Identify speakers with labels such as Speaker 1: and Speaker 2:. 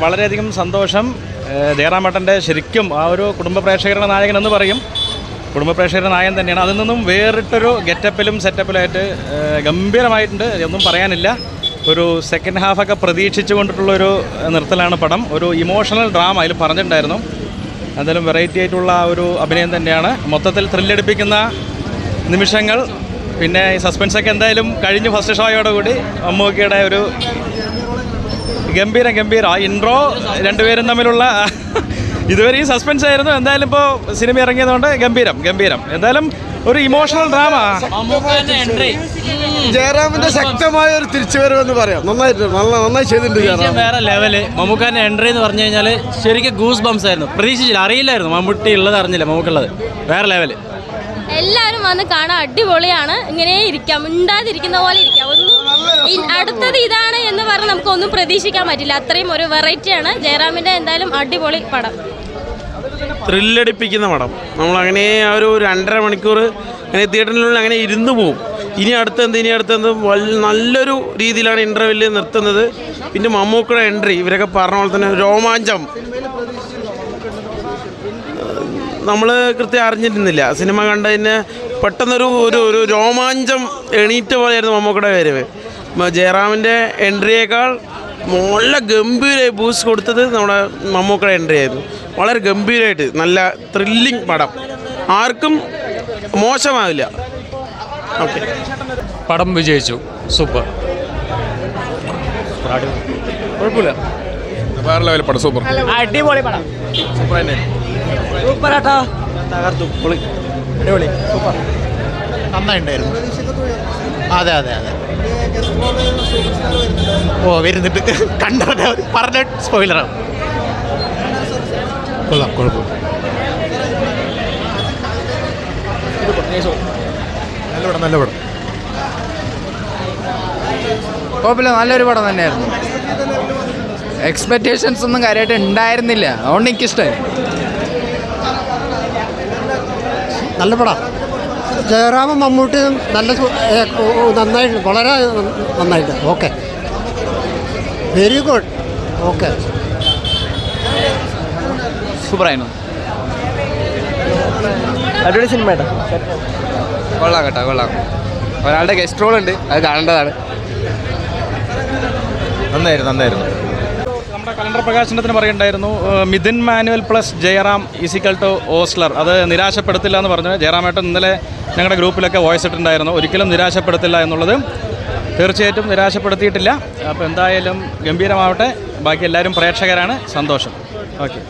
Speaker 1: വളരെയധികം സന്തോഷം. ജയറാമേട്ടൻ്റെ ശരിക്കും ആ ഒരു കുടുംബ പ്രേക്ഷകരുടെ നായകൻ എന്ന് പറയും. കുടുംബ പ്രേക്ഷകരുടെ നായകൻ തന്നെയാണ്. അതിൽ നിന്നും വേറിട്ടൊരു ഗെറ്റപ്പിലും സെറ്റപ്പിലായിട്ട് ഗംഭീരമായിട്ടുണ്ട്. ഒന്നും പറയാനില്ല. ഒരു സെക്കൻഡ് ഹാഫൊക്കെ പ്രതീക്ഷിച്ചു കൊണ്ടിട്ടുള്ളൊരു നിർത്തലാണ് പടം. ഒരു ഇമോഷണൽ ഡ്രാമ അതിൽ പറഞ്ഞിട്ടുണ്ടായിരുന്നു. എന്തായാലും വെറൈറ്റി ആയിട്ടുള്ള ഒരു അഭിനയം തന്നെയാണ്. മൊത്തത്തിൽ ത്രില്ലടിപ്പിക്കുന്ന നിമിഷങ്ങൾ. പിന്നെ ഈ സസ്പെൻസൊക്കെ എന്തായാലും കഴിഞ്ഞു ഫസ്റ്റ് ഷോയോടുകൂടി. മമ്മൂക്കയുടെ ഒരു ഗംഭീരം ആ ഇൻട്രോ രണ്ടുപേരും തമ്മിലുള്ള ഇതുവരെ ഈ സസ്പെൻസ് ആയിരുന്നു. എന്തായാലും ഇപ്പോൾ സിനിമ ഇറങ്ങിയതുകൊണ്ട് ഗംഭീരം. എന്തായാലും ഒരു ഇമോഷണൽ ഡ്രാമ.
Speaker 2: ജയറാമിന്റെ ശക്തമായ ഒരു തിരിച്ചുവരവെന്ന് പറയാം. നന്നായി ചെയ്തിട്ടുണ്ട്.
Speaker 3: വേറെ ലെവല്. മമ്മൂക്കാന്റെ എൻട്രി എന്ന് പറഞ്ഞു കഴിഞ്ഞാൽ ശരിക്കും ഗൂസ് ബംസ് ആയിരുന്നു. പ്രതീക്ഷിച്ചില്ല, അറിയില്ലായിരുന്നു മമ്മൂട്ടി ഉള്ളത്, അറിഞ്ഞില്ല മമ്മൂക്കുള്ളത്. വേറെ ലെവല്.
Speaker 4: എല്ലാവരും വന്ന് കാണാൻ അടിപൊളിയാണ്. ഇങ്ങനെ ഇരിക്കാം, മിണ്ടാതിരിക്കുന്ന പോലെ ഇരിക്കാം. അടുത്തത് ഇതാണ് എന്ന് പറഞ്ഞ് നമുക്കൊന്നും പ്രതീക്ഷിക്കാൻ പറ്റില്ല. അത്രയും ഒരു വെറൈറ്റിയാണ് ജയറാമിന്റെ. എന്തായാലും അടിപൊളി പടം,
Speaker 5: ത്രില്ലടിപ്പിക്കുന്ന പടം. നമ്മളങ്ങനെ ആ ഒരു 2.5 മണിക്കൂർ അങ്ങനെ തിയേറ്ററിനുള്ളിൽ അങ്ങനെ ഇരുന്ന് പോവും. ഇനി അടുത്തെന്ത് നല്ലൊരു രീതിയിലാണ് ഇൻ്റർവെല്ലിൽ നിർത്തുന്നത്. പിന്നെ മമ്മൂക്കയുടെ എൻട്രി, ഇവരൊക്കെ പറഞ്ഞ പോലെ തന്നെ രോമാഞ്ചം. നമ്മൾ കൃത്യം അറിഞ്ഞിരുന്നില്ല. സിനിമ കണ്ടതിന് പെട്ടെന്നൊരു ഒരു രോമാഞ്ചം എണീറ്റ പോലെയായിരുന്നു മമ്മൂക്കയുടെ വരവ്. ജയറാമിൻ്റെ എൻട്രിയേക്കാൾ നല്ല ഗംഭീരമായി ബൂസ്റ്റ് കൊടുത്തത് നമ്മുടെ മമ്മൂക്കയുടെ എൻട്രി ആയിരുന്നു. വളരെ ഗംഭീരമായിട്ട് നല്ല ത്രില്ലിങ് പടം, ആർക്കും മോശമാവില്ല. ഓക്കെ,
Speaker 3: പടം വിജയിച്ചു. സൂപ്പർ, കുഴപ്പമില്ല.
Speaker 2: വേറെ ലെവൽ പടം. സൂപ്പർ,
Speaker 3: അടിപൊളി പടം.
Speaker 2: സൂപ്പർ തന്നെ.
Speaker 3: സൂപ്പർ ആട്ടോ, തകർത്തു. പൊളി, അടിപൊളി, സൂപ്പർ.
Speaker 6: നന്നായിട്ടുണ്ടായിരുന്നു. അതെ വരുന്നിട്ട് കണ്ടോ പറഞ്ഞ സ്പോയിലറാണ്. കൊള്ളാം, കുഴപ്പം. നല്ല പടം.
Speaker 7: കുഴപ്പമില്ല, നല്ലൊരു പടം തന്നെയായിരുന്നു. എക്സ്പെക്റ്റേഷൻസ് ഒന്നും കാര്യമായിട്ട് ഉണ്ടായിരുന്നില്ല, അതുകൊണ്ട് എനിക്കിഷ്ടമായി.
Speaker 6: നല്ല പടം. ജയറാമും മമ്മൂട്ടിയും നന്നായിട്ട്, വളരെ നന്നായിട്ട്. Okay, very good. ഓക്കെ,
Speaker 7: സൂപ്പറായിരുന്നു.
Speaker 3: അടിപൊളി സിനിമ കേട്ടോ.
Speaker 7: കൊള്ളാം. ഒരാളുടെ ഗസ്റ്റ് റോൾ ഉണ്ട്, അത് കാണേണ്ടതാണ്.
Speaker 2: നന്നായിരുന്നു.
Speaker 1: നമ്മുടെ കലണ്ടർ പ്രകാശനത്തിന് പറയുണ്ടായിരുന്നു Mithun Manuel plus Jayaram equal to Ozler. അത് നിരാശപ്പെടുത്തില്ല എന്ന് പറഞ്ഞു. ജയറാമേട്ടൻ ഇന്നലെ ഞങ്ങളുടെ ഗ്രൂപ്പിലൊക്കെ വോയിസ് ഇട്ടുണ്ടായിരുന്നു. ഒരിക്കലും നിരാശപ്പെടുത്തില്ല എന്നുള്ളത്. തീർച്ചയായിട്ടും നിരാശപ്പെടുത്തിയിട്ടില്ല. അപ്പോൾ എന്തായാലും ഗംഭീരമാവട്ടെ. ബാക്കി എല്ലാവരും പ്രേക്ഷകരാണ്. സന്തോഷം. ഓക്കെ.